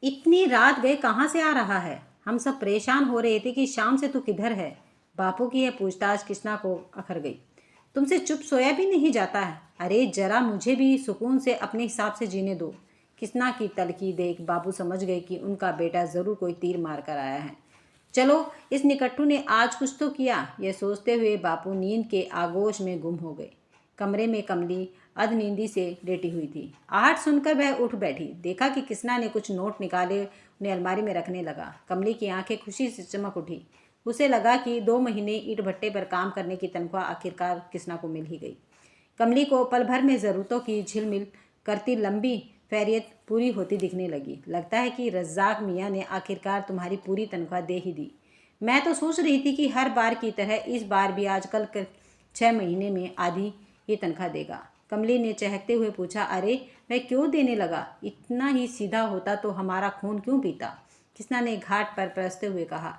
इतनी रात गए कहाँ से आ रहा है? हम सब परेशान हो रहे थे कि शाम से तू किधर है। बापू की यह पूछताछ किसना को अखर गई। तुमसे चुप सोया भी नहीं जाता है। अरे जरा मुझे भी सुकून से अपने हिसाब से जीने दो। किसना की तलखी देख बाबू समझ गए कि उनका बेटा जरूर कोई तीर मार कर आया है। चलो इस निकट्टू ने आज कुछ तो किया, यह सोचते हुए बापू नींद के आगोश में गुम हो गए। कमरे में कमली अधनींदी से लेटी हुई थी। आहट सुनकर वह उठ बैठी। देखा कि किसना ने कुछ नोट निकाले उन्हें अलमारी में रखने लगा। कमली की आंखें खुशी से चमक उठी। उसे लगा कि 2 महीने ईंट भट्टे पर काम करने की तनख्वाह आखिरकार किसना को मिल ही गई। कमली को पल भर में ज़रूरतों की झिलमिल करती लंबी फैरियत पूरी होती दिखने लगी। लगता है कि रज्जाक मियाँ ने आखिरकार तुम्हारी पूरी तनख्वाह दे ही दी। मैं तो सोच रही थी कि हर बार की तरह इस बार भी आजकल 6 महीने में आधी ही तनख्वाह देगा। कमली ने चहकते हुए पूछा, अरे मैं क्यों देने लगा? इतना ही सीधा होता तो हमारा खून क्यों पीता? किसना ने घाट पर परसते हुए कहा।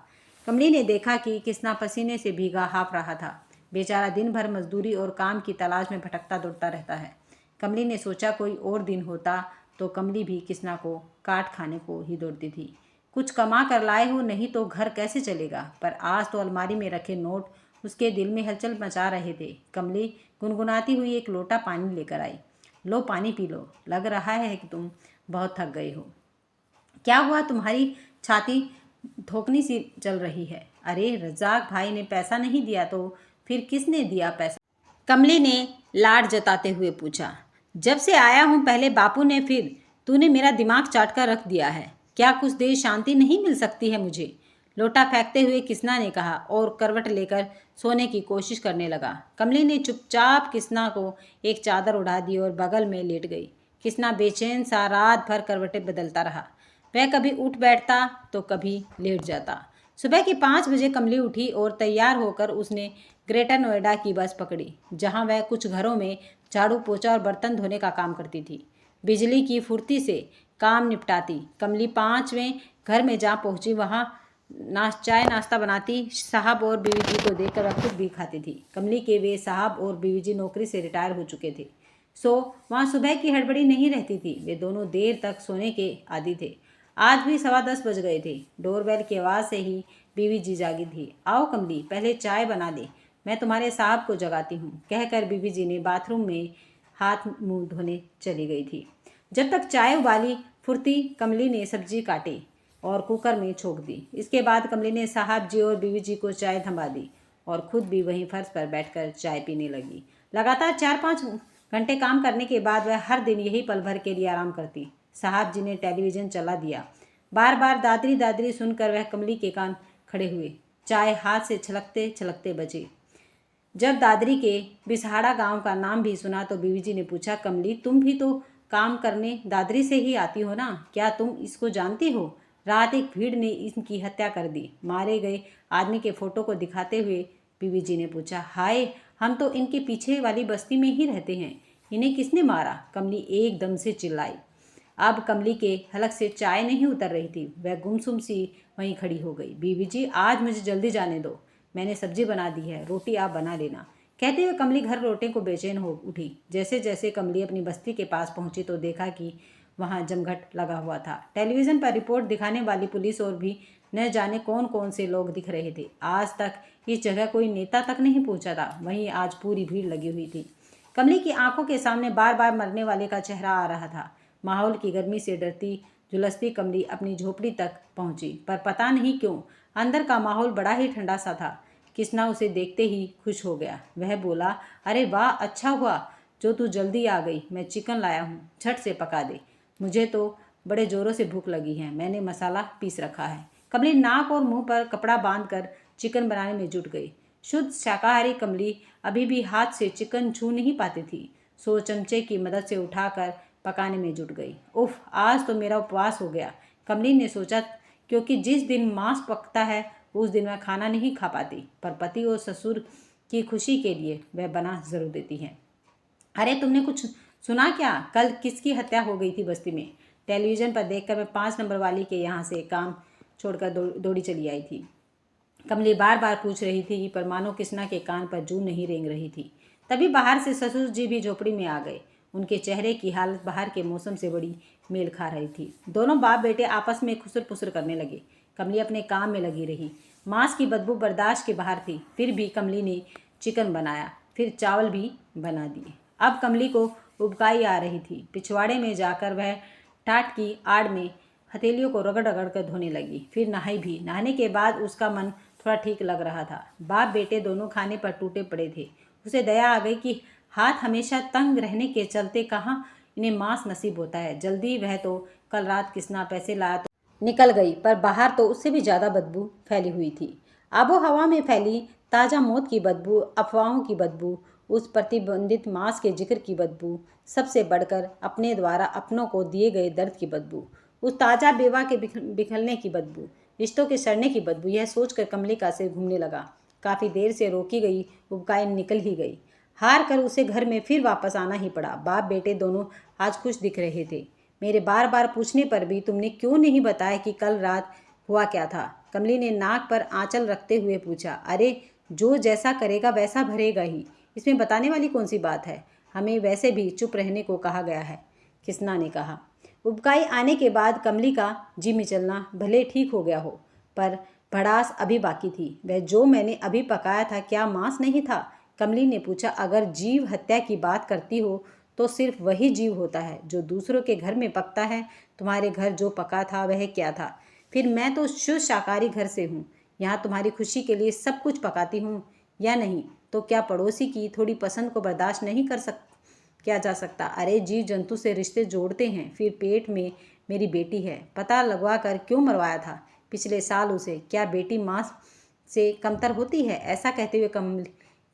कमली ने देखा कि किसना पसीने से भीगा हाँफ रहा था। बेचारा दिन भर मजदूरी और काम की तलाश में भटकता दौड़ता रहता है। कमली ने सोचा कोई और दिन होता तो कमली भी किसना को काट खाने को ही दौड़ती थी। कुछ कमा कर लाए हो, नहीं तो घर कैसे चलेगा? पर आज तो अलमारी में रखे नोट उसके दिल में हलचल मचा रहे थे। कमली गुनगुनाती हुई एक लोटा पानी लेकर आई। लो पानी पी लो, लग रहा है कि तुम बहुत थक गए हो। क्या हुआ, तुम्हारी छाती धोकनी सी चल रही है? अरे रज्जाक भाई ने पैसा नहीं दिया तो फिर किसने दिया पैसा? कमली ने लाड जताते हुए पूछा। जब से आया हूँ पहले बापू ने, फिर तूने मेरा दिमाग चाट कर रख दिया है। क्या कुछ देर शांति नहीं मिल सकती है मुझे? लोटा फेंकते हुए किसना ने कहा और करवट लेकर सोने की कोशिश करने लगा। कमली ने चुपचाप किसना को एक चादर उड़ा दी और बगल में लेट गई। किसना बेचैन सा रात भर करवटें बदलता रहा। वह कभी उठ बैठता तो कभी लेट जाता। सुबह के 5 बजे कमली उठी और तैयार होकर उसने ग्रेटर नोएडा की बस पकड़ी, जहां वह कुछ घरों में झाड़ू पोछा और बर्तन धोने का काम करती थी। बिजली की फुर्ती से काम निपटाती कमली 5वें घर में जा पहुंची। वहां चाय नाश्ता बनाती साहब और बीवी जी को देखकर वह खुद भी खाती थी। कमली के वे साहब और बीवी जी नौकरी से रिटायर हो चुके थे, सो वहाँ सुबह की हड़बड़ी नहीं रहती थी। वे दोनों देर तक सोने के आदी थे। आज भी 10:15 बज गए थे। डोरबेल की आवाज़ से ही बीवी जी जागी थी। आओ कमली, पहले चाय बना दे, मैं तुम्हारे साहब को जगाती हूँ, कहकर बीवी जी ने बाथरूम में हाथ मुंह धोने चली गई थी। जब तक चाय उबाली फुर्ती कमली ने सब्जी काटी और कुकर में छोंक दी। इसके बाद कमली ने साहब जी और बीवी जी को चाय थमा दी और खुद भी वहीं फर्श पर बैठकर चाय पीने लगी। लगातार 4-5 घंटे काम करने के बाद वह हर दिन यही पल भर के लिए आराम करती। साहब जी ने टेलीविज़न चला दिया। बार बार दादरी दादरी सुनकर वह कमली के कान खड़े हुए। चाय हाथ से छलकते छलकते बचे। जब दादरी के बिसहाड़ा गांव का नाम भी सुना तो बीवी जी ने पूछा, कमली तुम भी तो काम करने दादरी से ही आती हो ना? क्या तुम इसको जानती हो? रात एक भीड़ ने इनकी हत्या कर दी। मारे गए आदमी के फोटो को दिखाते हुए बीवी जी ने पूछा, हाय हम तो इनके पीछे वाली बस्ती में ही रहते हैं, इन्हें किसने मारा? कमली एकदम से चिल्लाई। अब कमली के हलक से चाय नहीं उतर रही थी। वह गुमसुम सी वहीं खड़ी हो गई। बीवी जी आज मुझे जल्दी जाने दो, मैंने सब्जी बना दी है, रोटी आप बना लेना। कहते हुए कमली घर लौटने को बेचैन हो उठी। जैसे जैसे कमली अपनी बस्ती के पास पहुंची तो देखा कि वहां जमघट लगा हुआ था। टेलीविज़न पर रिपोर्ट दिखाने वाली पुलिस और भी न जाने कौन कौन से लोग दिख रहे थे। आज तक इस जगह कोई नेता तक नहीं पहुंचा था, वहीं आज पूरी भीड़ लगी हुई थी। कमली की आंखों के सामने बार बार मरने वाले का चेहरा आ रहा था। माहौल की गर्मी से डरती झुलसती कमली अपनी झोपड़ी तक पहुंची, पर पता नहीं क्यों अंदर का माहौल बड़ा ही ठंडा सा था। किसना उसे देखते ही खुश हो गया। वह बोला, अरे वाह, अच्छा हुआ जो तू जल्दी आ गई। मैं चिकन लाया हूँ, झट से पका दे, मुझे तो बड़े जोरों से भूख लगी है। मैंने मसाला पीस रखा है। कमली नाक और मुंह पर कपड़ा बांधकर चिकन बनाने में जुट गई। शुद्ध शाकाहारी कमली अभी भी हाथ से चिकन छू नहीं पाती थी, सो चमचे की मदद से उठाकर पकाने में जुट गई। उफ, आज तो मेरा उपवास हो गया, कमली ने सोचा, क्योंकि जिस दिन मांस पकता है उस दिन वह खाना नहीं खा पाती, पर पति और ससुर की खुशी के लिए वह बना जरूर देती है। अरे तुमने कुछ सुना क्या? कल किसकी हत्या हो गई थी बस्ती में? टेलीविज़न पर देखकर मैं 5 नंबर वाली के यहाँ से काम छोड़कर दौड़ी चली आई थी। कमली बार बार पूछ रही थी, पर मानो किसना के कान पर जूं नहीं रेंग रही थी। तभी बाहर से ससुर जी भी झोपड़ी में आ गए। उनके चेहरे की हालत बाहर के मौसम से बड़ी मेल खा रही थी। दोनों बाप बेटे आपस में खुसर पुसर करने लगे। कमली अपने काम में लगी रही। मांस की बदबू बर्दाश्त के बाहर थी। फिर भी कमली ने चिकन बनाया, फिर चावल भी बना दिए। अब कमली को उबकाई आ रही थी। पिछवाड़े में जाकर वह टाट की आड़ में हथेलियों को रगड़ रगड़ कर धोने लगी। फिर नहाई भी। नहाने के बाद उसका मन थोड़ा ठीक लग रहा था। बाप बेटे दोनों खाने पर टूटे पड़े थे। उसे दया आ गई कि हाथ हमेशा तंग रहने के चलते कहाँ इन्हें मांस नसीब होता है। जल्दी वह तो कल रात किसना पैसे लाया तो निकल गई, पर बाहर तो उससे भी ज़्यादा बदबू फैली हुई थी। आबो हवा में फैली ताज़ा मौत की बदबू, अफवाहों की बदबू, उस प्रतिबंधित मांस के जिक्र की बदबू, सबसे बढ़कर अपने द्वारा अपनों को दिए गए दर्द की बदबू, उस ताज़ा बेवा के बिखरने की बदबू, रिश्तों के सड़ने की बदबू। यह सोचकर कमली का सिर घूमने लगा। काफ़ी देर से रोकी गई उबकाई निकल ही गई। हार कर उसे घर में फिर वापस आना ही पड़ा। बाप बेटे दोनों आज खुश दिख रहे थे। मेरे बार बार पूछने पर भी तुमने क्यों नहीं बताया कि कल रात हुआ क्या था? कमली ने नाक पर आंचल रखते हुए पूछा। अरे, जो जैसा करेगा वैसा भरेगा ही, इसमें बताने वाली कौन सी बात है? हमें वैसे भी चुप रहने को कहा गया है, किसना ने कहा। उबकाई आने के बाद कमली का जी मिचलना भले ठीक हो गया हो, पर भड़ास अभी बाकी थी। वह जो मैंने अभी पकाया था क्या मांस नहीं था? कमली ने पूछा। अगर जीव हत्या की बात करती हो तो सिर्फ वही जीव होता है जो दूसरों के घर में पकता है। तुम्हारे घर जो पका था वह क्या था? फिर मैं तो शुद्ध शाकाहारी घर से हूँ। यहाँ तुम्हारी खुशी के लिए सब कुछ पकाती हूँ या नहीं तो क्या पड़ोसी की थोड़ी पसंद को बर्दाश्त नहीं कर किया जा सकता? अरे, जीव जंतु से रिश्ते जोड़ते हैं। फिर पेट में मेरी बेटी है, पता लगवा कर क्यों मरवाया था पिछले साल उसे? क्या बेटी मांस से कमतर होती है? ऐसा कहते हुए कमली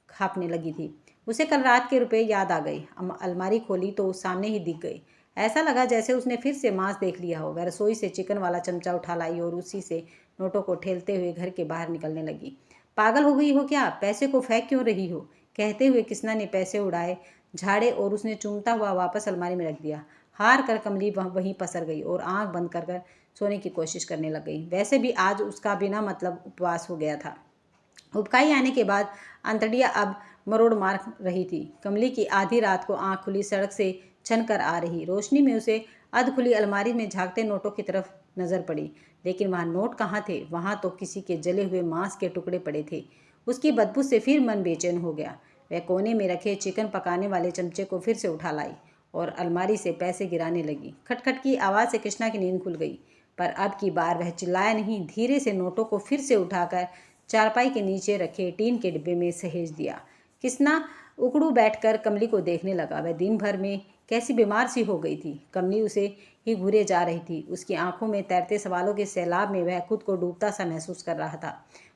खापने लगी थी। उसे कल रात के रुपए याद आ गए। अलमारी खोली तो सामने ही दिख गए। ऐसा लगा जैसे उसने फिर से मांस देख लिया हो। वह रसोई से चिकन वाला चमचा उठा लाई और उसी से नोटों को ठेलते हुए घर के बाहर निकलने लगी। पागल हो गई हो क्या? पैसे को फेंक क्यों रही हो? कहते हुए किसना ने पैसे उड़ाए, झाड़े और उसने चूमता हुआ वापस अलमारी में रख दिया। हार कर कमली वहीं पसर गई और आंख बंद कर सोने की कोशिश करने लग गई। वैसे भी आज उसका बिना मतलब उपवास हो गया था। उबकाई आने के बाद अंतड़िया अब मरोड़ मार रही थी। कमली की आधी रात को आंख खुली सड़क से छन कर आ रही रोशनी में उसे अध खुली अलमारी में झांकते नोटों की तरफ नजर पड़ी, लेकिन वहाँ नोट कहाँ थे? वहाँ तो किसी के जले हुए मांस के टुकड़े पड़े थे। उसकी बदबू से फिर मन बेचैन हो गया। वह कोने में रखे चिकन पकाने वाले चमचे को फिर से उठा लाई और अलमारी से पैसे गिराने लगी। खटखट की आवाज़ से कृष्णा की नींद खुल गई, पर अब की बार वह चिल्लाया नहीं। धीरे से नोटों को फिर से उठाकर चारपाई के नीचे रखे टीन के डिब्बे में सहेज दिया। कृष्णा उकड़ू बैठकर कमली को देखने लगा। वह दिन भर में कैसी बीमार सी हो गई थी। कमली उसे ही घूरे जा रही थी। उसकी आंखों में तैरते सवालों के सैलाब में वह खुद को डूबता सा महसूस कर रहा था।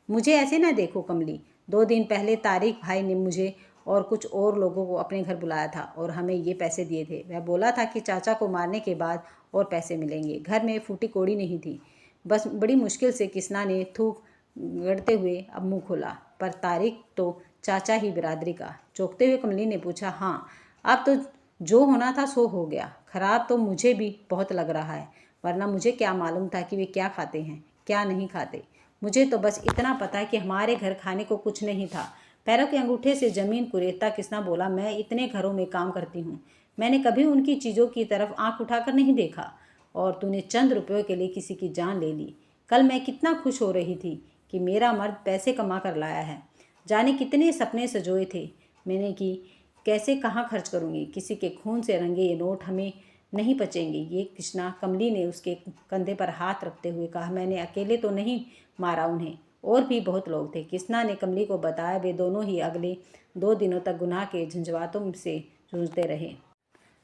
मुझे ऐसे ना देखो कमली। 2 दिन पहले तारिक भाई ने मुझे और कुछ और लोगों को अपने घर बुलाया था और हमें ये पैसे दिए थे। वह बोला था कि चाचा को मारने के बाद और पैसे मिलेंगे। घर में फूटी कोड़ी नहीं थी। बस बड़ी मुश्किल से कृष्णा ने थूक गड़ते हुए अब मुंह खोला। पर तारिक तो चाचा ही बिरादरी का। चौंकते हुए कमली ने पूछा। हाँ, अब तो जो होना था सो हो गया। खराब तो मुझे भी बहुत लग रहा है, वरना मुझे क्या मालूम था कि वे क्या खाते हैं क्या नहीं खाते। मुझे तो बस इतना पता है कि हमारे घर खाने को कुछ नहीं था। पैरों के अंगूठे से जमीन कुरेदता कृष्णा बोला। मैं इतने घरों में काम करती हूँ, मैंने कभी उनकी चीज़ों की तरफ आंख उठाकर नहीं देखा। और तूने चंद रुपयों के लिए किसी की जान ले ली। कल मैं कितना खुश हो रही थी कि मेरा मर्द पैसे कमा कर लाया है। जाने कितने सपने सजोए थे मैंने कि कैसे कहाँ खर्च करूँगी। किसी के खून से रंगे ये नोट हमें नहीं पचेंगे। ये कृष्णा, कमली ने उसके कंधे पर हाथ रखते हुए कहा। मैंने अकेले तो नहीं मारा उन्हें, और भी बहुत लोग थे। कृष्णा ने कमली को बताया। वे दोनों ही अगले 2 दिनों तक गुनाह के झंझावातों से जूझते रहे।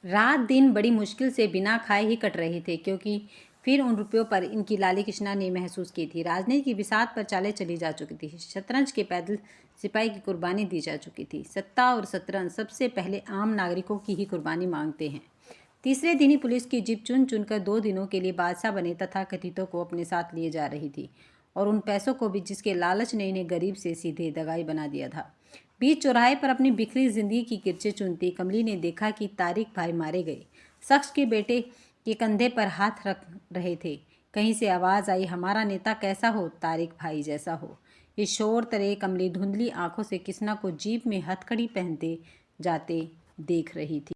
रात दिन बड़ी मुश्किल से बिना खाए ही कट रहे थे, क्योंकि फिर उन रुपयों पर इनकी लाली कृष्णा ने महसूस की थी। राजनीति की बिसात पर चालें चली जा चुकी थी। शतरंज के पैदल सिपाही की कुर्बानी दी जा चुकी थी। सत्ता और शतरंज सबसे पहले आम नागरिकों की ही कुर्बानी मांगते हैं। तीसरे दिन ही पुलिस की जीप चुन चुनकर 2 दिनों के लिए बादशाह बने तथा कथितों को अपने साथ लिए जा रही थी, और उन पैसों को भी जिसके लालच ने इन्हें गरीब से सीधे दगाई बना दिया था। बीच चौराहे पर अपनी बिखरी जिंदगी की किरचें चुनती कमली ने देखा कि तारिक भाई मारे गए। शख्स के बेटे के कंधे पर हाथ रख रहे थे। कहीं से आवाज़ आई। हमारा नेता कैसा हो? तारिक भाई जैसा हो। इस शोर तरे कमली धुंधली आंखों से कृष्णा को जीप में हथकड़ी पहनते जाते देख रही थी।